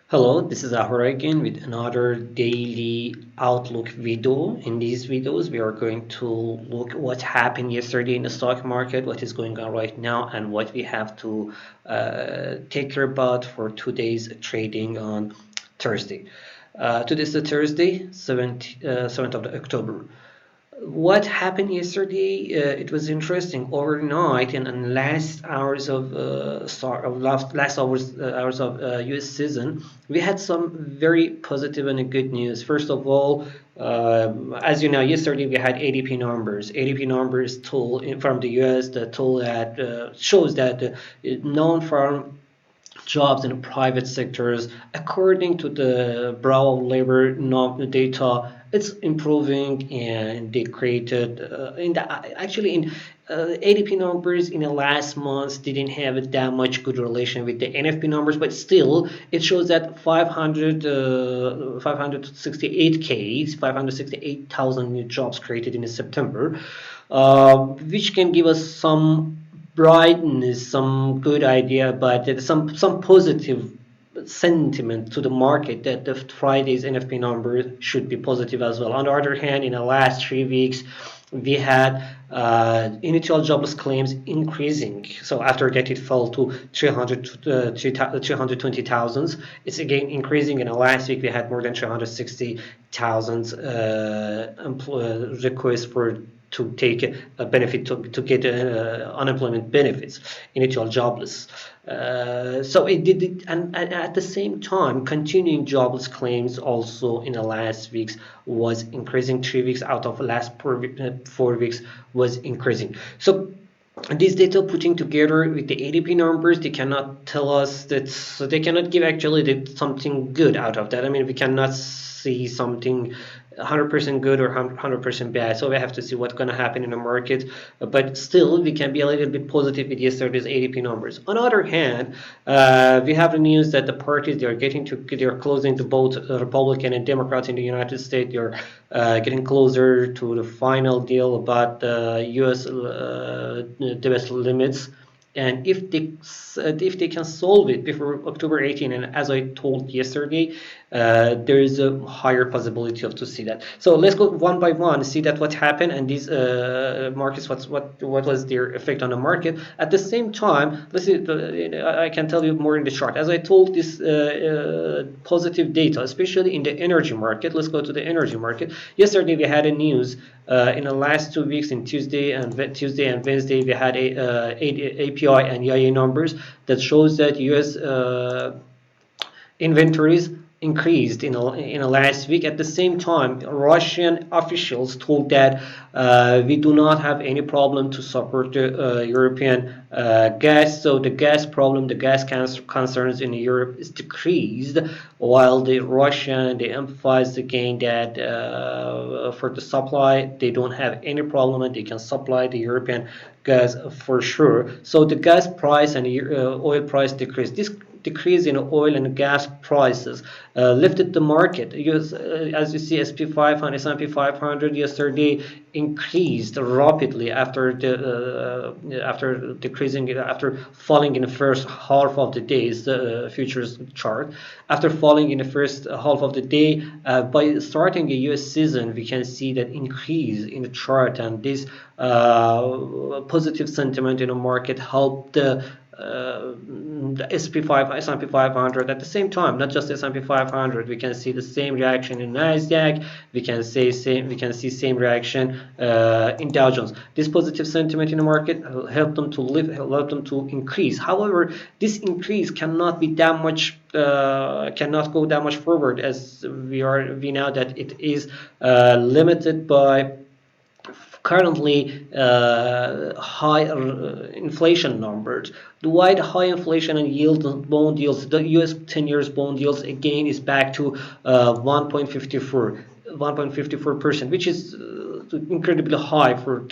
Hello, this is Ahura again with another daily outlook video. In these videos, we are going to look what happened yesterday in the stock market, what is going on right now, and what we have to take care about for today's trading on Thursday. Today is the Thursday, 7th of October. What happened yesterday? It was interesting. Overnight and last hours of last hours of U.S. season, we had some very positive and good news. First of all, as you know, yesterday we had ADP numbers. ADP numbers tool from the U.S. The tool that shows that non-farm jobs in the private sectors, according to the Bureau of Labor data, it's improving, and they created in the actually in ADP numbers in the last months didn't have that much good relation with the NFP numbers, but still it shows that 568,000 new jobs created in September, which can give us some brightness, some good idea, but some positive sentiment to the market that the Friday's NFP numbers should be positive as well. On the other hand, in the last 3 weeks, we had initial jobless claims increasing. So after that, it fell to 320,000. It's again increasing. In the last week, we had more than 360,000 requests for to take a benefit to get unemployment benefits, initial jobless. So it did it, and at the same time, continuing jobless claims also in the last weeks was increasing. 3 weeks out of the last 4 weeks was increasing. So these data putting together with the ADP numbers, they cannot tell us that, so they cannot give actually something good out of that. I mean, we cannot see something 100% good or 100% bad. So we have to see what's going to happen in the market. But still, we can be a little bit positive with yesterday's ADP numbers. On the other hand, we have the news that the parties they're closing to both Republican and Democrats in the United States. They're getting closer to the final deal about the U.S. debt limits, and if they can solve it before October 18, and as I told yesterday, there is a higher possibility of to see that. So let's go one by one, see that what happened, and these markets, what was their effect on the market. At the same time, let's see. I can tell you more in the chart. As I told, this positive data, especially in the energy market. Let's go to the energy market. Yesterday we had a news. In the last 2 weeks, in Tuesday and Wednesday, we had API and EIA numbers that shows that U.S. Inventories increased in the last week. At the same time, Russian officials told that we do not have any problem to support the European gas. So the gas problem, the gas concerns in Europe is decreased, while the Russian, they emphasized again that for the supply, they don't have any problem and they can supply the European gas for sure. So the gas price and oil price decreased. This decrease in oil and gas prices lifted the market. As you see, SP 500, S&P 500 yesterday increased rapidly after falling in the first half of the day's futures chart. After falling in the first half of the day, by starting the U.S. season, we can see that increase in the chart, and this positive sentiment in the market helped the SP 5 S&P 500. At the same time, not just S&P 500, we can see the same reaction in Nasdaq. We can see same reaction in Dow Jones. This positive sentiment in the market helped them to increase. However, this increase cannot be that much cannot go that much forward, as we know that it is limited by currently high inflation numbers. Why the high inflation and bond yields? The U.S. 10 years bond yields again is back to 1.54%, which is incredibly high for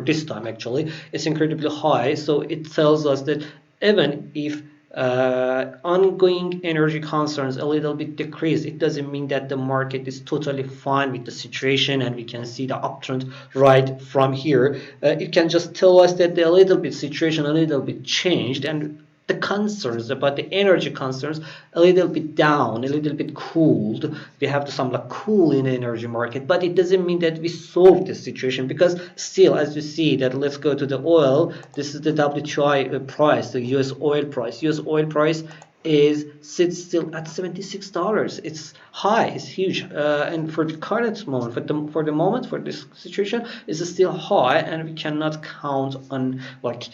this time. Actually, it's incredibly high. So it tells us that even if ongoing energy concerns a little bit decrease, it doesn't mean that the market is totally fine with the situation and we can see the uptrend right from here. It can just tell us that the little bit situation a little bit changed, and the concerns about the energy concerns a little bit down, a little bit cooled. We have some like cool in the energy market, but it doesn't mean that we solve the situation, because still, as you see, that let's go to the oil. This is the WTI price, the U.S. oil price. U.S. oil price is sits still at $76. It's high, it's huge, and for the current moment, for the moment, for this situation, is still high, and we cannot count on like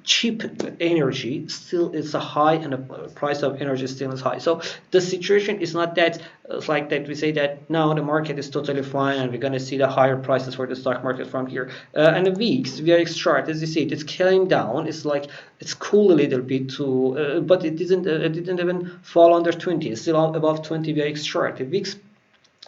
cheap energy. Still it's a high, and the price of energy still is high. So the situation is not that like that we say that now the market is totally fine and we're going to see the higher prices for the stock market from here. And the weeks we are short, as you see, it's came down. It's like it's cool a little bit to but it didn't even fall under 20. It's still above 20. We are short. The weeks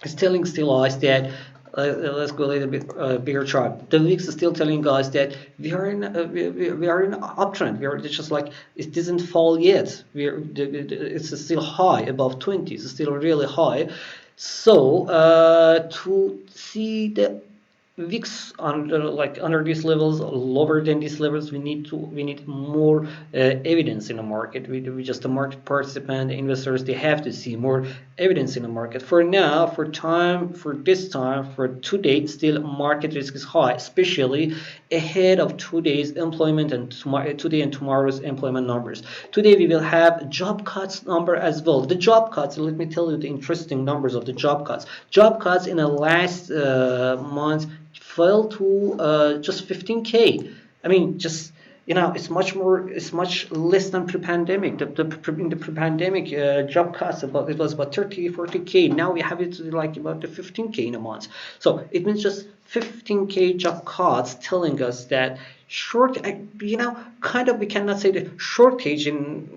is telling still us that let's go a little bit bigger chart. The VIX is still telling us that we are in we are in an uptrend. We are just like it doesn't fall yet. It's still high above 20. It's still really high. So to see the VIX under these levels, lower than these levels, we need more evidence in the market. We just the market participant, the investors, they have to see more evidence in the market. For now, for today, still market risk is high, especially ahead of today's employment and today and tomorrow's employment numbers. Today we will have job cuts number as well. The job cuts. Let me tell you the interesting numbers of the job cuts. Job cuts in the last month fell to just 15K. I mean, just it's much less than pre-pandemic. In the pre-pandemic job cuts, it was about 30, 40K. Now we have it like about the 15K in a month. So it means just 15K job cuts, telling us that kind of we cannot say the shortage in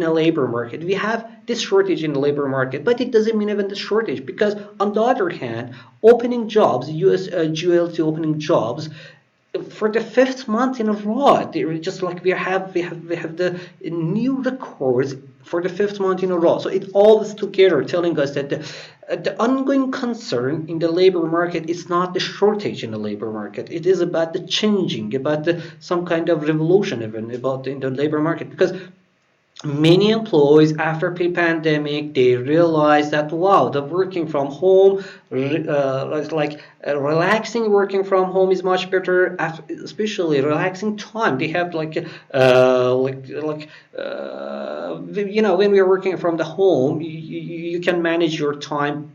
a labor market. We have this shortage in the labor market, but it doesn't mean even the shortage, because on the other hand, opening jobs, US GLT opening jobs, for the fifth month in a row, just like we have the new records for the fifth month in a row. So it all is together telling us that the ongoing concern in the labor market is not the shortage in the labor market. It is about the changing, about some kind of revolution even about in the labor market, because many employees after pre-pandemic, they realize that wow, the working from home, relaxing working from home is much better, especially relaxing time. They have when we are working from the home, you can manage your time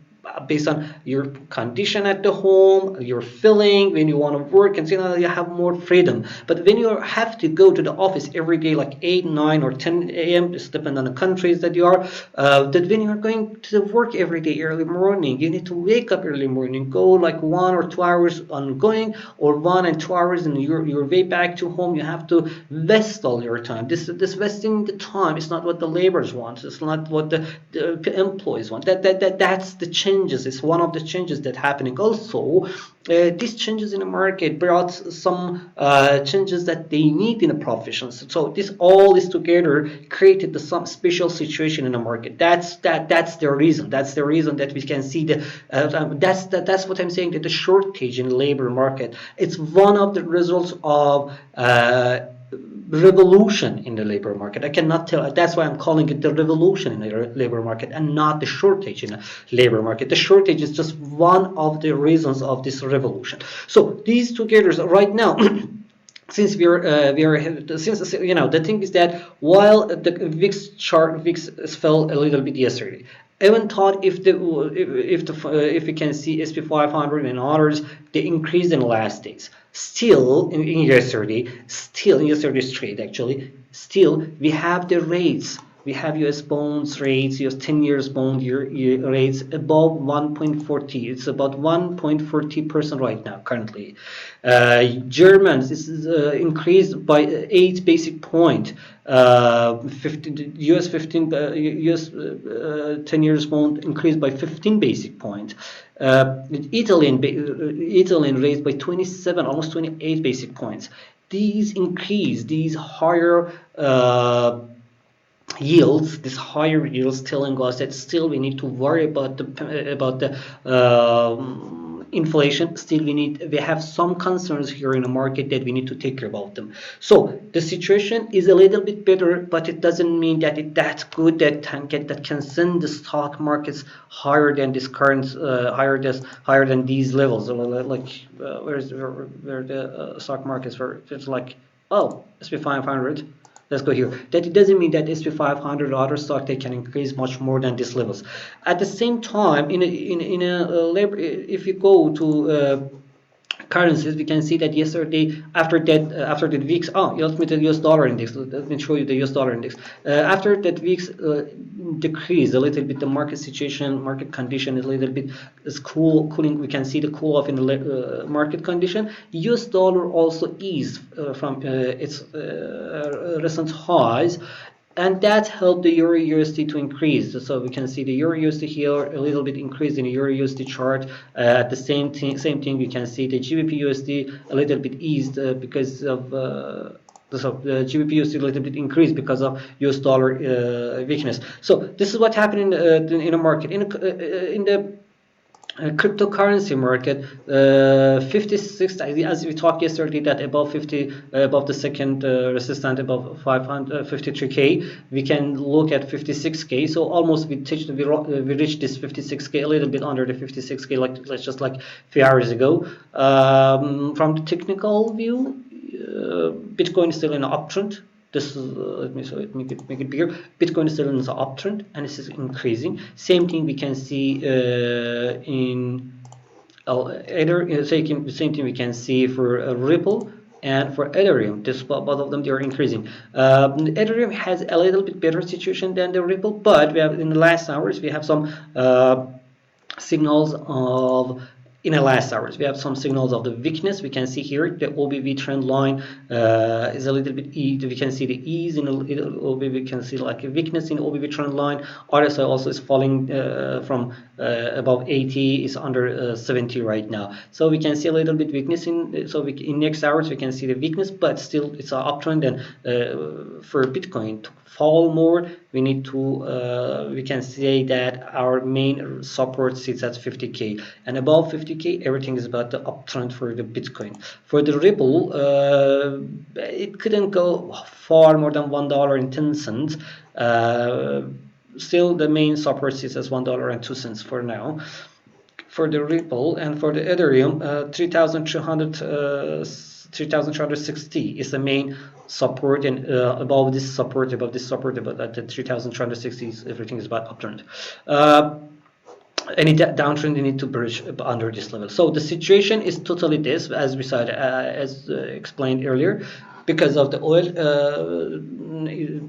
based on your condition at the home, your feeling when you want to work, and you have more freedom. But when you have to go to the office every day, like 8, 9, or 10 a.m., just depending on the countries that you are, that when you're going to work every day early morning, you need to wake up early morning, go like 1 or 2 hours on going, or 1 and 2 hours, and your way back to home, you have to vest all your time. This vesting the time is not what the laborers want. It's not what the employees want. That's the change. Is one of the changes that happening. Also, these changes in the market brought some changes that they need in the professions. So this all is together created some special situation in the market. That's the reason. That's the reason that we can see that's what I'm saying, that the shortage in the labor market. It's one of the results of revolution in the labor market. I cannot tell. That's why I'm calling it the revolution in the labor market and not the shortage in the labor market. The shortage is just one of the reasons of this revolution. So these together right now. Since the thing is that while the VIX fell a little bit yesterday, I even thought if we can see SP 500 and others, they increased in the last days. Still in yesterday's trade actually, still we have the rates. We have U.S. bonds rates, US 10 years bond rates above 1.40. It's about 1.40% right now currently. Germans, this is increased by 8 basic point. 10 years bond increased by 15 basic point. Italian raised by 27, almost 28 basic points. These higher yields, telling us that still we need to worry about the inflation, still we have some concerns here in the market that we need to take care about them. So the situation is a little bit better, but it doesn't mean that it's that good that can send the stock markets higher than this current higher than these levels. Where the stock markets were, it's like, oh, SP 500. Let's go here. That it doesn't mean that SP 500 or other stock they can increase much more than these levels. At the same time, if you go to currencies, we can see that yesterday after that week's let me the US dollar index. Let me show you the US dollar index. After that week's decrease a little bit, the market situation, market condition is a little bit cooling. We can see the cool off in the market condition. US dollar also eased from its recent highs, and that helped the Euro USD to increase. So we can see the Euro USD here a little bit increased in the Euro USD chart. At the same thing, we can see the GBP USD a little bit eased because of so the GBP USD a little bit increased because of US dollar weakness. So this is what happened in the market. In the cryptocurrency market, 56, as we talked yesterday, that above 50, above the second resistance, above 553k, we can look at 56k. So almost we reached this 56k, a little bit under the 56k, like just like a few hours ago. From the technical view, Bitcoin is still in an uptrend. This is, let me make it bigger. Bitcoin is still in the uptrend and this is increasing. Same thing we can see in Ether. Same thing we can see for Ripple and for Ethereum. Both of them, they are increasing. Ethereum has a little bit better situation than the Ripple, but we have in the last hours we have some signals of. In the last hours, we have some signals of the weakness. We can see here the OBV trend line is a little bit we can see the ease in OBV. We can see like a weakness in OBV trend line. RSI also is falling from above 80, is under 70 right now. So we can see a little bit weakness in. In next hours we can see the weakness, but still it's an uptrend. And for Bitcoin to fall more, we need to we can say that our main support sits at 50k, and above 50k everything is about the uptrend for the Bitcoin. For the Ripple, it couldn't go far more than $1.10. Still the main support sits as $1.02 for now for the Ripple. And for the Ethereum, 3,360 is the main support, and above this support, about the 3,360, everything is about uptrend. Any downtrend you need to bridge under this level. So the situation is totally this, as we said, as explained earlier, because of the oil,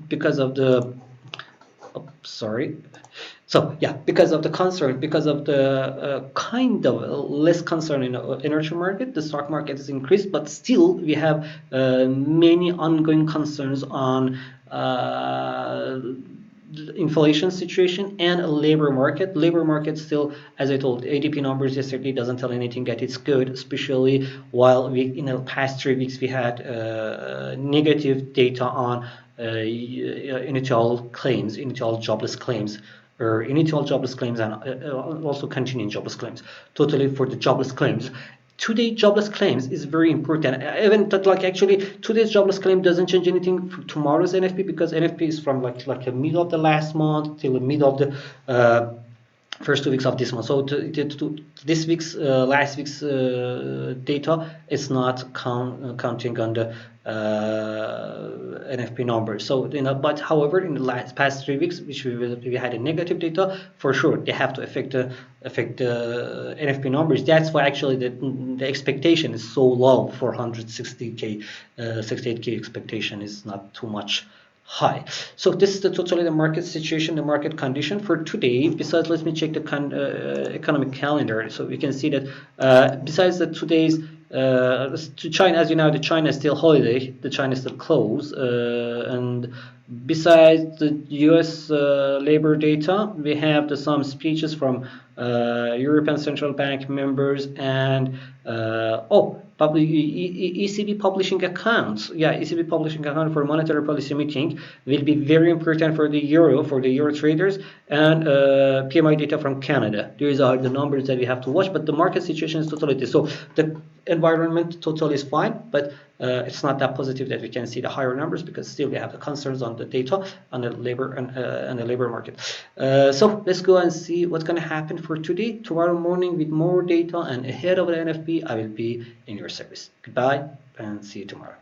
because of the because of the concern, because of the kind of less concern in the energy market, the stock market is increased, but still we have many ongoing concerns on inflation situation and a labor market. Labor market still, as I told, ADP numbers yesterday doesn't tell anything that it's good, especially while in the past 3 weeks we had negative data on initial jobless claims, or initial jobless claims, and also continuing jobless claims. Totally for the jobless claims. Today jobless claims is very important. Even that, like, actually today's jobless claim doesn't change anything for tomorrow's NFP, because NFP is from like the middle of the last month till the middle of the first 2 weeks of this month. So this week's last week's data is not counting on the NFP numbers. So but however, in the past 3 weeks, which we had a negative data, for sure they have to affect the NFP numbers. That's why actually the expectation is so low. 460k, 68k expectation is not too much high. So this is totally the market situation, the market condition for today. Besides, let me check the economic calendar. So we can see that besides today's To China, as you know, the China is still holiday. The China is still closed, and besides the U.S. Labor data, we have some speeches from European Central Bank members and ECB publishing accounts. Yeah, ECB publishing account for monetary policy meeting will be very important for the euro traders, and PMI data from Canada. These are the numbers that we have to watch, but the market situation is totally this. So the environment total is fine, but it's not that positive that we can see the higher numbers, because still we have the concerns on the data on the labor and the labor market. So let's go and see what's going to happen for today. Tomorrow morning with more data and ahead of the NFP, I will be in your service. Goodbye and see you tomorrow.